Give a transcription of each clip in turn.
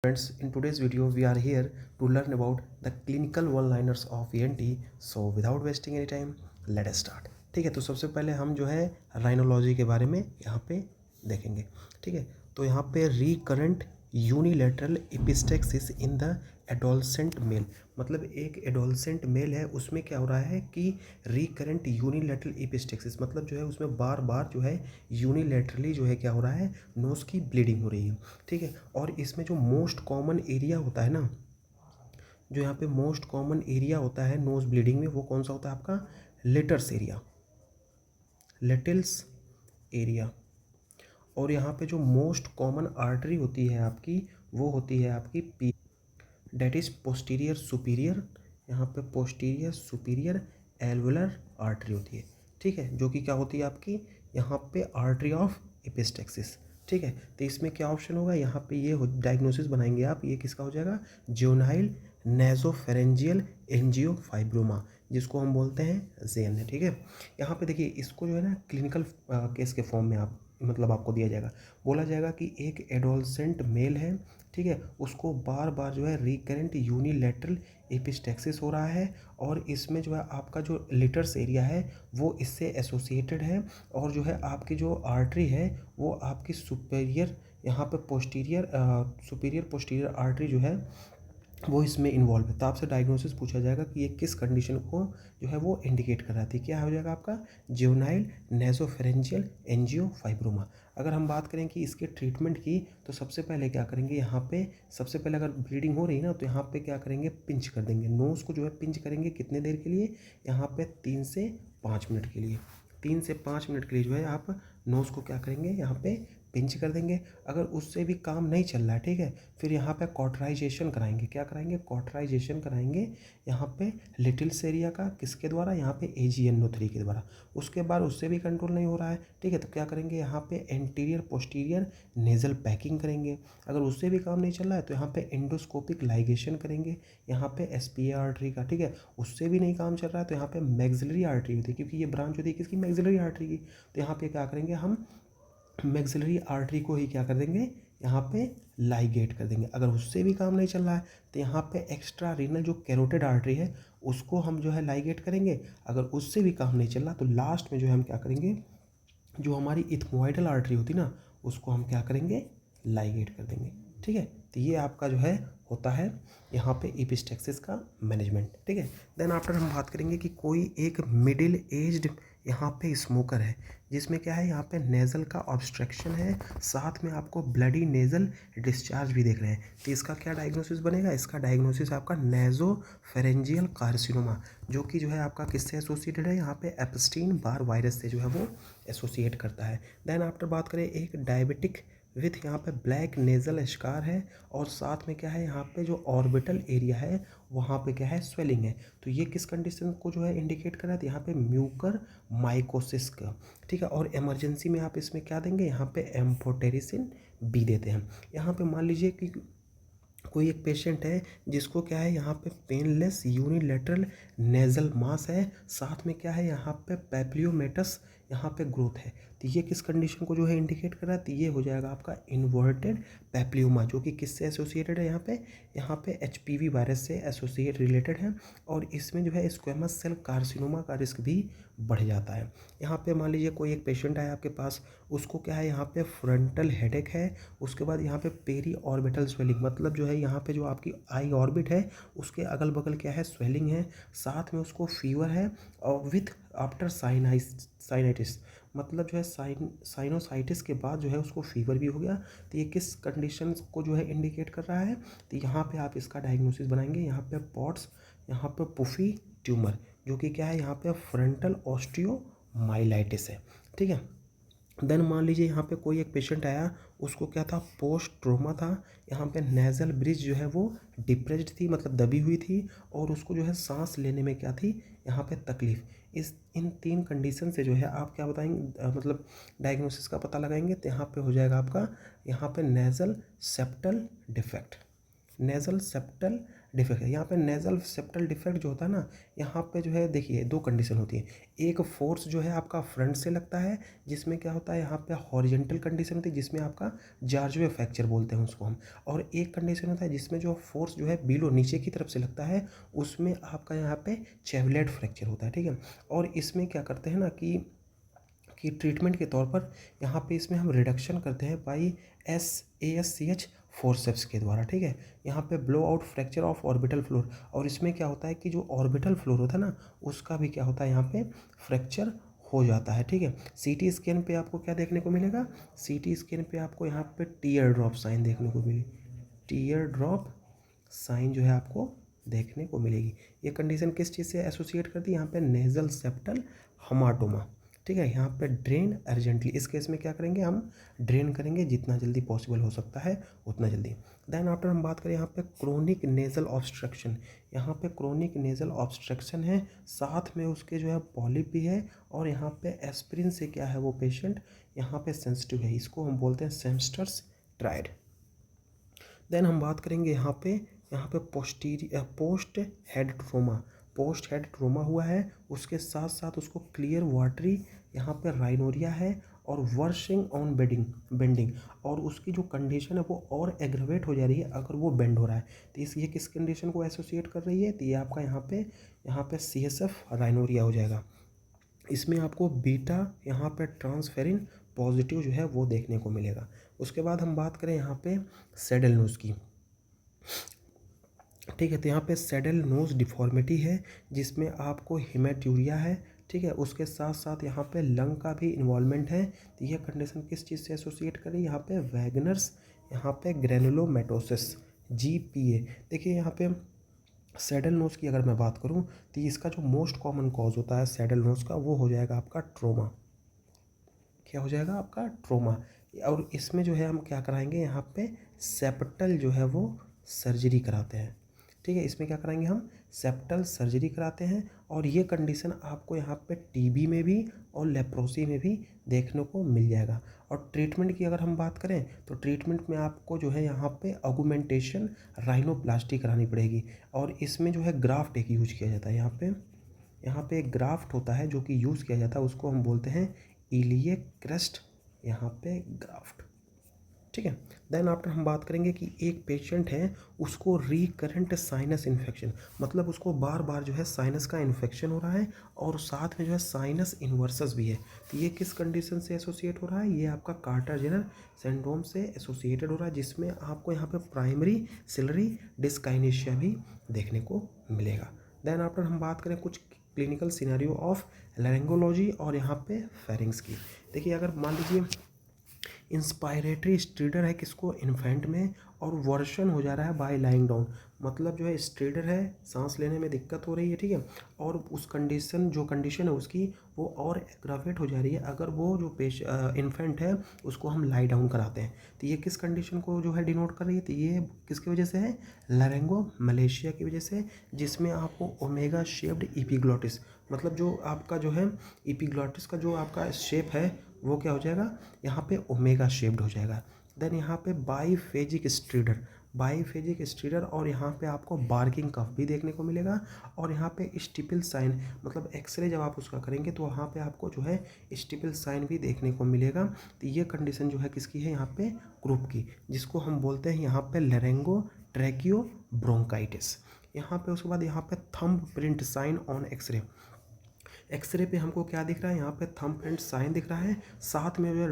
Friends, in today's video we are here to learn about the clinical one-liners of ENT. So without wasting any time, let us start. ठीक है, तो सबसे पहले हम जो है राइनोलॉजी के बारे में यहाँ पे देखेंगे. ठीक है, तो यहाँ पे recurrent unilateral epistaxis in the adolescent male, मतलब एक एडोलसेंट मेल है, उसमें क्या हो रहा है कि रिकरेंट यूनिलेटरल एपिस्टेक्सिस, मतलब जो है उसमें बार बार जो है यूनिलेटरली जो है क्या हो रहा है, नोज की ब्लीडिंग हो रही है. ठीक है, और इसमें जो मोस्ट कॉमन एरिया होता है ना, जो यहाँ पे मोस्ट कॉमन एरिया होता है नोज ब्लीडिंग में, वो कौन सा होता है आपका? Little's area, Little's area. और यहाँ पे जो मोस्ट कॉमन आर्टरी होती है आपकी, वो होती है आपकी P, that is posterior superior. यहाँ पे पोस्टीरियर सुपीरियर एल्वुलर आर्टरी होती है. ठीक है, जो कि क्या होती है आपकी यहाँ पे आर्टरी ऑफ एपिस्टेक्सिस. ठीक है, तो इसमें क्या ऑप्शन होगा, यहाँ पे ये डायग्नोसिस बनाएंगे आप, ये किसका हो जाएगा? ज्यूनाइल नेजोफेरेंजियल एंजियोफाइब्रोमा, जिसको हम बोलते हैं जेएनए. ठीक है, यहाँ पे देखिए, इसको जो है ना क्लिनिकल केस के फॉर्म में आप मतलब आपको दिया जाएगा. बोला जाएगा कि एक एडोलसेंट मेल है, ठीक है, उसको बार बार जो है रिकरेंट यूनिलेटरल एपिस्टेक्सिस हो रहा है, और इसमें जो है आपका जो लिटर्स एरिया है वो इससे एसोसिएटेड है, और जो है आपकी जो आर्टरी है वो आपकी सुपीरियर, यहाँ पे पोस्टीरियर सुपीरियर पोस्टीरियर आर्टरी जो है वो इसमें इन्वॉल्व है. तो आपसे डायग्नोसिस पूछा जाएगा कि ये किस कंडीशन को जो है वो इंडिकेट कर रहा थी. क्या हो जाएगा आपका? ज्यूनाइल नेजोफेरेंजियल एंजियोफाइब्रोमा. अगर हम बात करें कि इसके ट्रीटमेंट की, तो सबसे पहले क्या करेंगे, यहाँ पे सबसे पहले अगर ब्लीडिंग हो रही है ना, तो यहाँ पे क्या करेंगे, पिंच कर देंगे नोज को, जो है पिंच करेंगे. कितने देर के लिए? यहाँ पे 3 से 5 मिनट के लिए. 3 से 5 मिनट के लिए जो है आप नोज को क्या करेंगे, यहाँ पे पिंच कर देंगे. अगर उससे भी काम नहीं चल रहा है, ठीक है, फिर यहाँ पे कॉटराइजेशन कराएंगे. क्या कराएंगे? कॉटराइजेशन कराएंगे यहाँ पे लिटिल्स एरिया का. किसके द्वारा? यहाँ पे AGNO3 के द्वारा. उसके बाद उससे भी कंट्रोल नहीं हो रहा है, ठीक है, तो क्या करेंगे, यहाँ पे एंटीरियर पोस्टीरियर नेजल पैकिंग करेंगे. अगर उससे भी काम नहीं चल रहा है तो यहाँ पे एंडोस्कोपिक लाइगेशन करेंगे यहाँ पे SPA आर्टरी का. ठीक है, उससे भी नहीं काम चल रहा है तो यहाँ पे मैक्सिलरी आर्टरी होती है, क्योंकि ये ब्रांच होती है किसकी? मैक्सिलरी आर्टरी की. तो यहाँ पे क्या करेंगे, हम मैक्सिलरी आर्टरी को ही क्या कर देंगे, यहाँ पे लाइगेट कर देंगे. अगर उससे भी काम नहीं चल रहा है तो यहाँ पे एक्स्ट्रा रीनल जो कैरोटिड आर्टरी है उसको हम जो है लाइगेट करेंगे. अगर उससे भी काम नहीं चल रहा तो लास्ट में जो है हम क्या करेंगे, जो हमारी इथमोइडल आर्टरी होती ना, उसको हम क्या करेंगे, लाइगेट कर देंगे. ठीक है, तो ये आपका जो है होता है यहाँ पे एपिस्टेक्सिस का मैनेजमेंट. ठीक है, देन आफ्टर हम बात करेंगे कि कोई एक मिडिल एज्ड यहाँ पे स्मोकर है, जिसमें क्या है, यहाँ पे नेज़ल का ऑब्स्ट्रक्शन है, साथ में आपको ब्लडी नेज़ल डिस्चार्ज भी देख रहे हैं. तो इसका क्या डायग्नोसिस बनेगा? इसका डायग्नोसिस आपका नेज़ोफेरेंजियल कार्सिनोमा, जो कि जो है आपका किससे एसोसिएटेड है, यहाँ पे एप्स्टीन बार वायरस से जो है वो एसोसिएट करता है. देन आफ्टर बात करें एक डायबिटिक विथ यहाँ पे ब्लैक नेज़ल स्कार है, और साथ में क्या है, यहाँ पे जो ऑर्बिटल एरिया है वहाँ पे क्या है, स्वेलिंग है. तो ये किस कंडीशन को जो है इंडिकेट कर रहा है? तो यहाँ पे म्यूकर माइकोसिस का. ठीक है, और इमरजेंसी में आप इसमें क्या देंगे, यहाँ पे एम्फोटेरिसिन बी देते हैं. यहाँ पे मान लीजिए कि कोई एक पेशेंट है जिसको क्या है, यहाँ पे पेनलेस यूनिलेटरल नेजल मास है, साथ में क्या है, यहाँ पे पैप्लियोमेटस यहाँ पे ग्रोथ है. तो ये किस कंडीशन को जो है इंडिकेट कर रहा है? तो ये हो जाएगा आपका इन्वर्टेड पैप्लियोमा, जो कि किससे एसोसिएटेड है, यहाँ पे HPV वायरस से एसोसिएट रिलेटेड है, और इसमें जो है स्क्वेमस सेल कार्सिनोमा का रिस्क भी बढ़ जाता है. यहाँ पे मान लीजिए कोई एक पेशेंट आया आपके पास, उसको क्या है, यहाँ पे फ्रंटल हेडेक है, उसके बाद यहाँ पे पेरी ऑर्बिटल स्वेलिंग, मतलब जो है यहाँ पे जो आपकी आई ऑर्बिट है उसके अगल बगल क्या है, स्वेलिंग है, साथ में उसको फीवर है, और विथ आफ्टर साइनाइटिस, मतलब जो है साइनोसाइटिस के बाद जो है उसको फीवर भी हो गया. तो ये किस कंडीशन को जो है इंडिकेट कर रहा है? तो यहाँ पे आप इसका डायग्नोसिस बनाएंगे, यहाँ पे पॉट्स, यहाँ पे पुफी ट्यूमर, जो कि क्या है, यहाँ पे फ्रंटल ऑस्टियोमाइलाइटिस है. ठीक है, देन मान लीजिए यहाँ पे कोई एक पेशेंट आया, उसको क्या था, पोस्ट ट्रोमा था, यहाँ पे नेज़ल ब्रिज जो है वो डिप्रेस्ड थी, मतलब दबी हुई थी, और उसको जो है सांस लेने में क्या थी, यहाँ पे तकलीफ़. इन 3 कंडीशन से जो है आप क्या बताएंगे, मतलब डायग्नोसिस का पता लगाएंगे. तो यहाँ पे हो जाएगा आपका, यहाँ पे nasal septal defect. Nasal septal defect है। यहाँ पे नेज़ल सेप्टल डिफेक्ट जो होता है ना, यहाँ पे जो है देखिए दो कंडीशन होती है। एक फोर्स जो है आपका फ्रंट से लगता है, जिसमें क्या होता है यहाँ पे हॉरिजेंटल कंडीशन होती है, जिसमें आपका जार्जुए फ्रैक्चर बोलते हैं उसको हम। और एक कंडीशन होता है जिसमें जो फोर्स जो है बिलो नीचे की तरफ से लगता है, उसमें आपका यहाँ पे चेवलेट फ्रैक्चर होता है, ठीक है। और इसमें क्या करते हैं ना कि ट्रीटमेंट के तौर पर यहाँ पे इसमें हम रिडक्शन करते हैं बाई ASCH फोर्सेप्स के द्वारा, ठीक है। यहाँ पे blow out fracture of orbital floor, और इसमें क्या होता है कि जो ऑर्बिटल फ्लोर होता है ना, उसका भी क्या होता है यहाँ पे फ्रैक्चर हो जाता है, ठीक है। CT स्कैन पे आपको क्या देखने को मिलेगा, CT स्कैन पे आपको यहाँ पे टीयर ड्रॉप साइन देखने को मिली, टीयर ड्रॉप साइन जो है आपको देखने को मिलेगी। ये कंडीशन किस चीज़ से एसोसिएट करती है, यहाँ पे नेजल सेप्टल हमाटोमा, ठीक है। यहाँ पे ड्रेन अर्जेंटली, इस केस में क्या करेंगे, हम ड्रेन करेंगे जितना जल्दी पॉसिबल हो सकता है उतना जल्दी। देन आफ्टर हम बात करें यहाँ पे क्रोनिक नेजल ऑब्स्ट्रक्शन, यहाँ पे क्रोनिक नेजल ऑब्स्ट्रक्शन है, साथ में उसके जो है पॉलिप भी है, और यहाँ पे एस्पिरिन से क्या है वो पेशेंट यहाँ पे सेंसिटिव है, इसको हम बोलते हैं सेम्स्टर्स ट्राइड। देन हम बात करेंगे यहाँ पे post head trauma, post head trauma हुआ है, उसके साथ साथ उसको क्लियर वाटरी यहाँ पे राइनोरिया है, और वर्सिंग ऑन बेंडिंग, और उसकी जो कंडीशन है वो और एग्रवेट हो जा रही है अगर वो बेंड हो रहा है। तो ये किस कंडीशन को एसोसिएट कर रही है, तो ये आपका यहाँ पे CSF राइनोरिया हो जाएगा। इसमें आपको बीटा यहाँ पे ट्रांसफेरिन पॉजिटिव जो है वो देखने को मिलेगा। उसके बाद हम बात करें यहाँ पे सैडल नोज़ की, ठीक है। तो यहाँ पे सैडल नोज़ डिफॉर्मिटी है, जिसमें आपको हेमेट्यूरिया है, ठीक है। उसके साथ साथ यहाँ पे लंग का भी इन्वॉल्वमेंट है। तो यह कंडीशन किस चीज़ से एसोसिएट करें, यहाँ पे वैगनर्स, यहाँ पे ग्रेनुलोमेटोसिस GPA। देखिए यहाँ पे सैडल नोज़ की अगर मैं बात करूँ, तो इसका जो मोस्ट कॉमन कॉज होता है सैडल नोज़ का, वो हो जाएगा आपका ट्रोमा। क्या हो जाएगा आपका ट्रोमा। और इसमें जो है हम क्या कराएंगे, यहाँ पे सेप्टल जो है वो सर्जरी कराते हैं, ठीक है। इसमें क्या कराएंगे, हम सेप्टल सर्जरी कराते हैं। और ये कंडीशन आपको यहाँ पे TB में भी और लेप्रोसी में भी देखने को मिल जाएगा। और ट्रीटमेंट की अगर हम बात करें, तो ट्रीटमेंट में आपको जो है यहाँ पे ऑगमेंटेशन राइनोप्लास्टी करानी पड़ेगी, और इसमें जो है ग्राफ्ट एक यूज किया जाता है। यहाँ पे एक ग्राफ्ट होता है जो कि यूज़ किया जाता है, उसको हम बोलते हैं इलियक क्रेस्ट यहाँ पे ग्राफ्ट, ठीक है। देन आफ्टर हम बात करेंगे कि एक पेशेंट है, उसको रिकरेंट साइनस इन्फेक्शन, मतलब उसको बार बार जो है साइनस का इन्फेक्शन हो रहा है, और साथ में जो है साइनस इन्वर्सस भी है। तो ये किस कंडीशन से एसोसिएट हो रहा है, ये आपका कार्टर जेनर सिंड्रोम से एसोसिएटेड हो रहा है, जिसमें आपको यहाँ पे प्राइमरी सिलरी डिस्काइनेशिया भी देखने को मिलेगा। देन आफ्टर हम बात करें कुछ क्लिनिकल सिनेरियो ऑफ लैरिंगोलॉजी और यहाँ पे फेरिंग्स की। देखिए अगर मान लीजिए इंस्पायरेटरी स्ट्रीडर है किसको, इन्फेंट में, और वर्शन हो जा रहा है बाय लाइंग डाउन, मतलब जो है स्ट्रीडर है, सांस लेने में दिक्कत हो रही है, ठीक है। और उस कंडीशन है उसकी वो और एग्रावेट हो जा रही है अगर वो जो इन्फेंट है उसको हम लाई डाउन कराते हैं। तो ये किस कंडीशन को जो है डिनोट कर रही है, तो ये किसकी वजह से है, लारिंगो मलेशिया की वजह से, जिसमें आपको ओमेगा शेप्ड एपिग्लॉटिस, मतलब जो आपका जो है एपिग्लॉटिस का जो आपका शेप है वो क्या हो जाएगा, यहाँ पे ओमेगा शेप्ड हो जाएगा। देन यहाँ पे बाईफेजिक स्ट्रीडर, और यहाँ पे आपको बार्किंग कफ भी देखने को मिलेगा। और यहाँ पे स्टिपल साइन, मतलब एक्सरे जब आप उसका करेंगे तो वहाँ पे आपको जो है स्टिपल साइन भी देखने को मिलेगा। तो ये कंडीशन जो है किसकी है, यहाँ पे ग्रुप की, जिसको हम बोलते हैं यहाँ पे लेरेंगो ट्रैकियो ब्रोंकाइटिस। यहाँ पे उसके बाद यहाँ पे thumb print sign on X-ray पे हमको क्या दिख रहा है, यहाँ पे थंब प्रिंट साइन दिख रहा है, साथ में जो है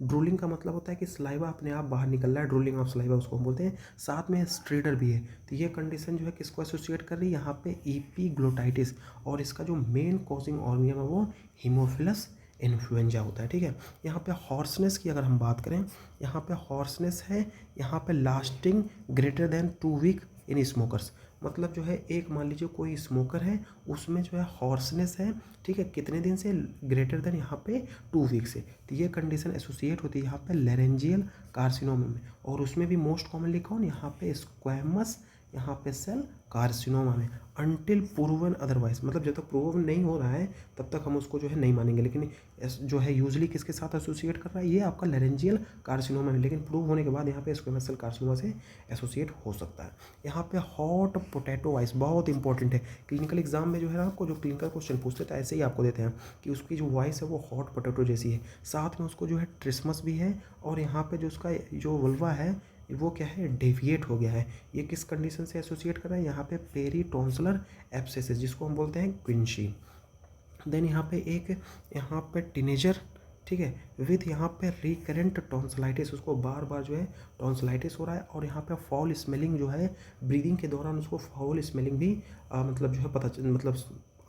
ड्रूलिंग का मतलब होता है कि सलाइवा अपने आप बाहर निकल रहा है, ड्रूलिंग ऑफ सलाइवा उसको हम बोलते हैं, साथ में स्ट्रीडर भी है। तो ये कंडीशन जो है किसको एसोसिएट कर रही है, यहाँ पे एपिग्लोटाइटिस, और इसका जो मेन कॉजिंग ऑर्गेनिज्म है वो हीमोफिलस इन्फ्लुएंजा होता है, ठीक है। यहाँ पे हॉर्सनेस की अगर हम बात करें, यहाँ पे हॉर्सनेस है, यहाँ पे लास्टिंग ग्रेटर देन 2 वीक इन स्मोकर्स, मतलब जो है एक मान लीजिए कोई स्मोकर है, उसमें जो है हॉर्सनेस है, ठीक है, कितने दिन से, ग्रेटर देन यहाँ पे 2 वीक से। तो ये कंडीशन एसोसिएट होती है यहाँ पे लेरेंजियल कार्सिनोमा में, और उसमें भी मोस्ट कॉमनली कौन, यहाँ पे स्क्वैमस यहाँ पे सेल कार्सिनोमा में, अनटिल प्रूवन अदरवाइज, मतलब जब तक प्रूव नहीं हो रहा है तब तक हम उसको जो है नहीं मानेंगे। लेकिन जो है यूजली किसके साथ एसोसिएट कर रहा है, ये आपका लेरेंजियल कार्सिनोमा में, लेकिन प्रूव होने के बाद यहाँ पे स्क्वेमस सेल कार्सिनोमा से एसोसिएट हो सकता है। यहाँ पे हॉट पोटैटो वॉइस बहुत इंपॉर्टेंट है, क्लिनिकल एग्जाम में जो है आपको जो क्लिनिकल क्वेश्चन पूछते थे ऐसे ही आपको देते हैं कि उसकी जो वॉइस है वो हॉट पोटैटो जैसी है, साथ में उसको जो है ट्रिस्मस भी है, और यहाँ पे जो उसका जो वल्वा है वो क्या है, डेविएट हो गया है। ये किस कंडीशन से एसोसिएट कर रहा है, यहाँ पे पेरीटॉन्सलर एब्सेसिस जिसको हम बोलते हैं क्विंशी। देन यहाँ पे एक यहाँ पे टीनेजर, ठीक है, विथ यहाँ पे रिकरेंट टॉन्सिलाइटिस, उसको बार बार जो है टॉन्सिलाइटिस हो रहा है, और यहाँ पे फाउल स्मेलिंग जो है ब्रीदिंग के दौरान उसको फाउल स्मेलिंग भी मतलब जो है मतलब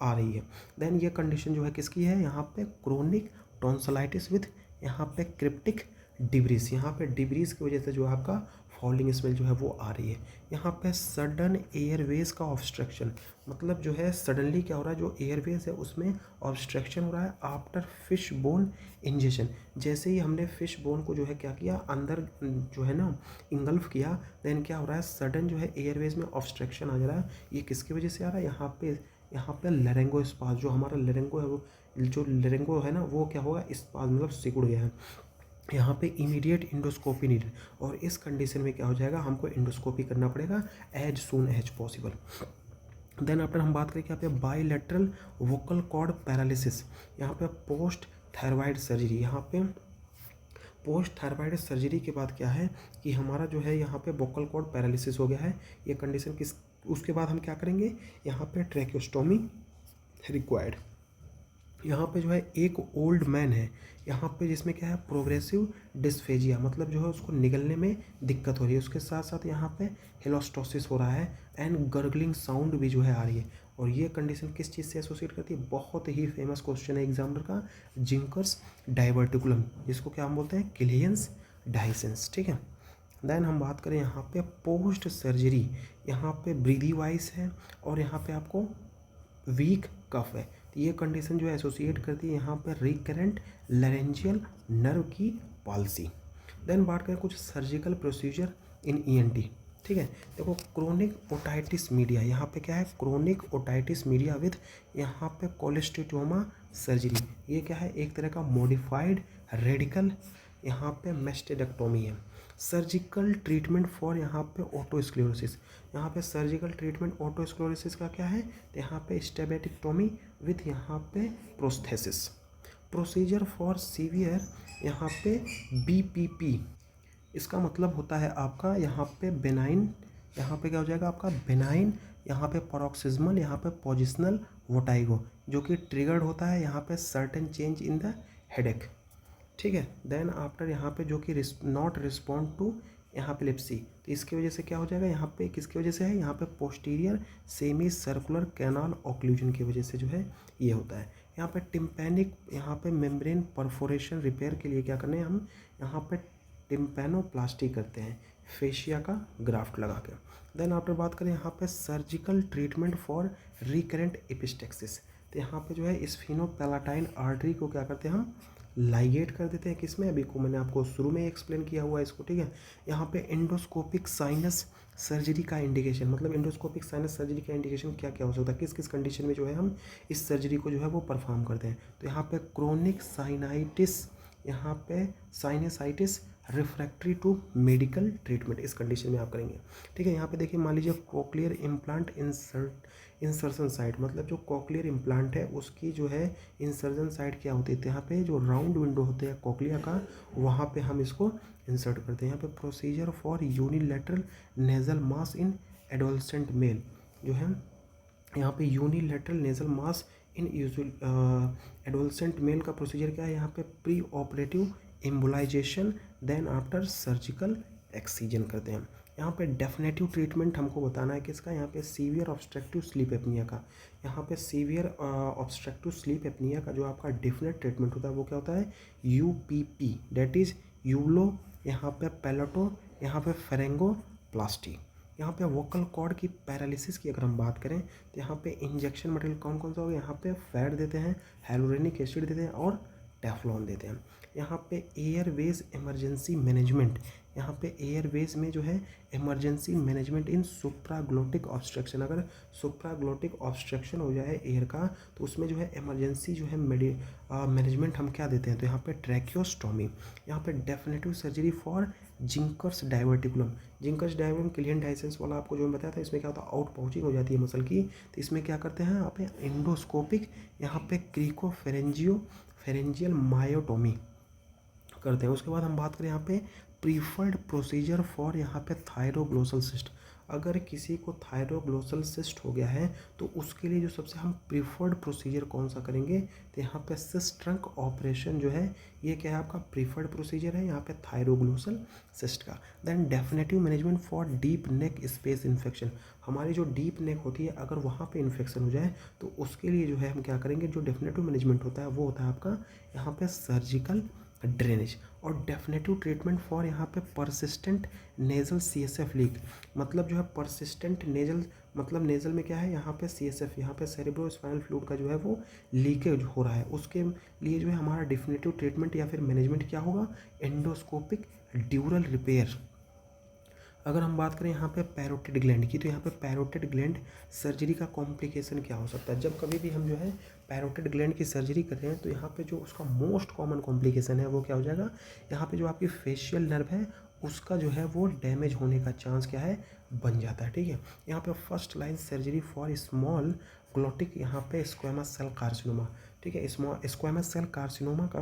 आ रही है। देन ये कंडीशन जो है किसकी है, यहाँ पे क्रोनिक टॉन्सिलाइटिस विथ यहाँ पे क्रिप्टिक डिब्रीज, यहाँ पे डिब्रीज की वजह से जो है आपका फॉलिंग स्मेल जो है वो आ रही है। यहाँ पे सडन एयरवेज का ऑब्स्ट्रक्शन, मतलब जो है सडनली क्या हो रहा है, जो एयरवेज है उसमें ऑब्स्ट्रक्शन हो रहा है आफ्टर फिश बोन इंजेक्शन। जैसे ही हमने फिश बोन को जो है क्या किया, अंदर जो है ना इंगल्फ किया, देन क्या हो रहा है, सडन जो है एयरवेज में ऑब्स्ट्रक्शन आ जा रहा है। ये किसकी वजह से आ रहा है, यहाँ पे लेरेंगो स्पाज, जो हमारा लेरेंगो है वो, जो लेरेंगो है ना वो क्या होगा, स्पाज मतलब सिकुड़ गया है। यहाँ पे इमीडिएट इंडोस्कोपी नीड, और इस कंडीशन में क्या हो जाएगा, हमको इंडोस्कोपी करना पड़ेगा as soon as possible. Then after हम बात करें यहाँ पे बाईलेटरल वोकल कॉर्ड पैरालिसिस, यहाँ पे पोस्ट थायराइड सर्जरी। यहाँ पे पोस्ट थायराइड सर्जरी के बाद क्या है कि हमारा जो है यहाँ पे वोकल कॉर्ड पैरालिसिस हो गया है, ये कंडीशन किस, उसके बाद हम क्या करेंगे, यहाँ पे ट्रैकियोस्टोमी रिक्वायर्ड। यहाँ पे जो है एक ओल्ड मैन है यहाँ पे, जिसमें क्या है प्रोग्रेसिव डिस्फेजिया, मतलब जो है उसको निगलने में दिक्कत हो रही है, उसके साथ साथ यहाँ पे हेलोस्टोसिस हो रहा है, एंड गर्गलिंग साउंड भी जो है आ रही है। और ये कंडीशन किस चीज़ से एसोसिएट करती है, बहुत ही फेमस क्वेश्चन है एग्जामिनर का, जिंकर्स डाइवर्टिकुलम, जिसको क्या हम बोलते हैं, किलियंस डाइसेंस, ठीक है। देन हम बात करें यहाँ पे पोस्ट सर्जरी, यहाँ पे ब्रीदी वाइस है, और यहाँ पे आपको वीक कफ है, तो ये कंडीशन जो है एसोसिएट करती है यहाँ पर रिकरेंट लैरेंजियल नर्व की पॉलिसी। देन बात करें कुछ सर्जिकल प्रोसीजर इन ईएनटी, ठीक है। देखो क्रोनिक ओटाइटिस मीडिया, यहाँ पे क्या है, क्रोनिक ओटाइटिस मीडिया विथ यहाँ पे कोलेस्टिटोमा सर्जरी, ये क्या है, एक तरह का मॉडिफाइड रेडिकल यहाँ पे मेस्टेडेक्टोमी है। सर्जिकल ट्रीटमेंट फॉर यहाँ पे ऑटोस्क्लेरोसिस, यहाँ पे सर्जिकल ट्रीटमेंट ऑटोस्क्लेरोसिस का क्या है, तो यहाँ पे स्टेबेटिक्टोमी विथ यहाँ पे प्रोस्थेसिस। प्रोसीजर फॉर सीवियर यहाँ पे बीपीपी, इसका मतलब होता है आपका यहाँ पे बेनाइन, यहाँ पे क्या हो जाएगा आपका बेनाइन, यहाँ पे paroxysmal, यहाँ पे पोजिशनल वोटाइगो, जो कि ट्रिगर्ड होता है यहाँ पे certain change in the headache, ठीक है। देन आफ्टर यहाँ पे जो कि नॉट रिस्पॉन्ड टू यहाँ पे लिप्सी, तो इसकी वजह से क्या हो जाएगा, यहाँ पे किसकी वजह से है, यहाँ पे posterior semi circular canal occlusion की वजह से जो है ये होता है। यहाँ पे टिम्पैनिक यहाँ पे मेम्ब्रेन परफोरेशन रिपेयर के लिए क्या करने हैं हम, यहाँ पे टिम्पैनोप्लास्टी करते हैं फेशिया का ग्राफ्ट लगा के। देन आफ्टर बात करें यहाँ पे surgical treatment for recurrent epistaxis, तो यहाँ पे जो है स्फीनोपैलाटाइन आर्टरी को क्या करते हैं हम, लाइगेट कर देते हैं किसमें, अभी को मैंने आपको शुरू में एक्सप्लेन किया हुआ है इसको, ठीक है। यहाँ पे एंडोस्कोपिक साइनस सर्जरी का इंडिकेशन, मतलब एंडोस्कोपिक साइनस सर्जरी का इंडिकेशन क्या क्या हो सकता है, किस किस कंडीशन में जो है हम इस सर्जरी को जो है वो परफॉर्म करते हैं। तो यहाँ पे क्रोनिक साइनाइटिस, यहाँ पे sinusitis refractory to medical treatment, इस कंडीशन में आप करेंगे, ठीक है। यहाँ पे देखिए मान लीजिए कोक्लियर इम्प्लांट इंसर्शन साइट, मतलब जो कोक्लियर इम्प्लांट है उसकी जो है इंसर्जन साइट क्या होती है, तो यहाँ पे जो राउंड विंडो होते हैं कोक्लिया का, वहाँ पे हम इसको इंसर्ट करते हैं। यहाँ पे procedure for unilateral nasal mass in adolescent male, जो है यहाँ पे unilateral nasal mass in adolescent male का प्रोसीजर क्या है, यहाँ पे pre operative embolisation, then after surgical excision करते हैं। यहाँ पे डेफिनेटिव ट्रीटमेंट हमको बताना है किसका, यहाँ पे सीवियर ऑब्स्ट्रक्टिव स्लीप एपनिया का। यहाँ पे सीवियर ऑब्स्ट्रक्टिव स्लीप एपनिया का जो आपका डेफिनेट ट्रीटमेंट होता है वो क्या होता है, यूपीपी, डेट इज़ यूलो, यहाँ पे पैलेटो, यहाँ पे फेरेंगोप्लास्टी। यहाँ पे वोकल कॉर्ड की पैरालिसिस की अगर हम बात करें तो यहाँ पे इंजेक्शन मटेरियल कौन कौन सा होगा, यहाँ पे फैट देते हैं, हाइलोरेनिक एसिड देते हैं, और टेफ्लॉन देते हैं। यहाँ पे एयरवेज इमरजेंसी मैनेजमेंट, यहाँ पे एयरवेज में जो है इमरजेंसी मैनेजमेंट इन सुप्राग्लोटिक ऑब्स्ट्रक्शन, अगर सुप्राग्लोटिक ऑब्स्ट्रक्शन हो जाए एयर का तो उसमें जो है इमरजेंसी जो है मैनेजमेंट हम क्या देते हैं, तो यहाँ पे ट्रैकियोस्टोमी, यहाँ पे definitive surgery for Zenker's diverticulum. Zenker's diverticulum Killian dehiscence वाला आपको जो मैं बताया था, इसमें क्या होता है आउट पाउचिंग हो जाती है मसल की, तो इसमें क्या करते हैं यहाँ पे एंडोस्कोपिक, यहाँ पे फेरेंजियल मायोटोमी करते हैं। उसके बाद हम बात करें यहाँ पे प्रीफर्ड प्रोसीजर फॉर यहाँ पे थायरोग्लोसल सिस्ट, अगर किसी को थायरोग्लोसल सिस्ट हो गया है तो उसके लिए जो सबसे हम प्रीफर्ड प्रोसीजर कौन सा करेंगे, तो यहाँ पे सिस्ट ट्रंक ऑपरेशन जो है ये क्या है आपका प्रीफर्ड प्रोसीजर है यहाँ पे थायरोग्लोसल सिस्ट का। Then definitive management for deep neck space infection, हमारी जो डीप नेक होती है अगर वहाँ पे इन्फेक्शन हो जाए तो उसके लिए जो है हम क्या करेंगे, जो डेफिनेटिव मैनेजमेंट होता है वो होता है आपका यहाँ पे सर्जिकल ड्रेनेज। और डेफिनेटिव ट्रीटमेंट फॉर यहाँ पे परसिस्टेंट नेजल CSF लीक, मतलब जो है परसिस्टेंट नेजल, मतलब नेजल में क्या है यहाँ पे CSF, यहाँ पे सेरेब्रो स्पाइनल फ्लूइड का जो है वो लीकेज हो रहा है, उसके लिए जो है हमारा डेफिनेटिव ट्रीटमेंट या फिर मैनेजमेंट क्या होगा, एंडोस्कोपिक ड्यूरल रिपेयर। अगर हम बात करें यहाँ पे पैरोटिड ग्लैंड की, तो यहाँ पे पैरोटिड ग्लैंड सर्जरी का कॉम्प्लिकेशन क्या हो सकता है, जब कभी भी हम जो है पैरोटिड ग्लैंड की सर्जरी कर रहे हैं तो यहाँ पे जो उसका मोस्ट कॉमन कॉम्प्लिकेशन है वो क्या हो जाएगा, यहाँ पे जो आपकी फेशियल नर्व है उसका जो है वो डैमेज होने का चांस क्या है बन जाता है। ठीक है, यहाँ पे first line surgery for small glottic यहाँ पे स्क्वेमस सेल कार्सिनोमा। ठीक है, स्क्वेमस सेल कार्सिनोमा का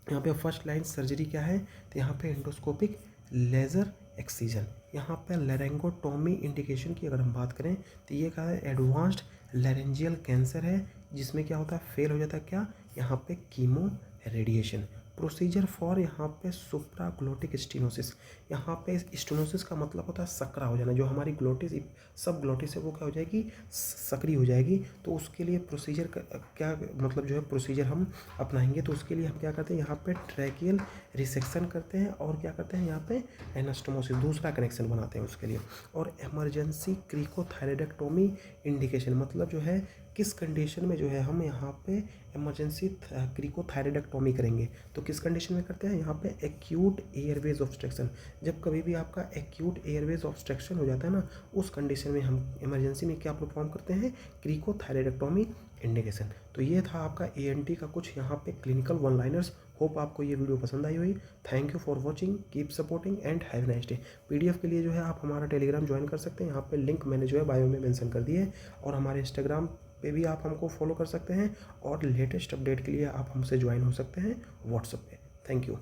यहाँ पे फर्स्ट लाइन सर्जरी क्या है, तो यहाँ पे एंडोस्कोपिक लेज़र एक्सीजन। यहाँ पे लैरेंगोटोमी इंडिकेशन की अगर हम बात करें तो ये क्या है, एडवांस्ड लैरेंजियल कैंसर है जिसमें क्या होता है फेल हो जाता है क्या, यहाँ पे कीमो रेडिएशन। प्रोसीजर फॉर यहाँ पे सुप्राग्लोटिक स्टेनोसिस, यहाँ पे स्टेनोसिस का मतलब होता है सकरा हो जाना, जो हमारी ग्लोटिस सब ग्लोटिस है वो क्या हो जाएगी, सकरी हो जाएगी। तो उसके लिए प्रोसीजर क्या मतलब जो है प्रोसीजर हम अपनाएंगे, तो उसके लिए हम क्या करते हैं यहाँ पे ट्रैकियल रिसेक्शन करते हैं और क्या करते हैं यहाँ पे एनास्टोमोसिस दूसरा कनेक्शन बनाते हैं उसके लिए। और इमरजेंसी क्रिकोथायरॉइडेक्टोमी इंडिकेशन, मतलब जो है किस कंडीशन में जो है हम यहाँ पे इमरजेंसी क्रिकोथायरॉइडेक्टोमी करेंगे, तो किस कंडीशन में करते हैं यहाँ पे एक्यूट एयरवेज ऑब्स्ट्रक्शन, जब कभी भी आपका एक्यूट एयरवेज ऑब्स्ट्रक्शन हो जाता है ना उस कंडीशन में हम इमरजेंसी में क्या परफॉर्म करते हैं, क्रिकोथायरॉइडेक्टोमी इंडिकेशन। तो ये था आपका ENT का कुछ यहाँ पे क्लिनिकल वन लाइनर्स। होप आपको ये वीडियो पसंद आई हुई। Thank you for watching, keep supporting and have nice day. PDF के लिए जो है आप हमारा टेलीग्राम ज्वाइन कर सकते हैं, यहाँ पे लिंक मैंने जो है बायो में मेंशन कर दिए है, और हमारे इंस्टाग्राम पे भी आप हमको फॉलो कर सकते हैं, और लेटेस्ट अपडेट के लिए आप हमसे ज्वाइन हो सकते हैं व्हाट्सएप पे। Thank you.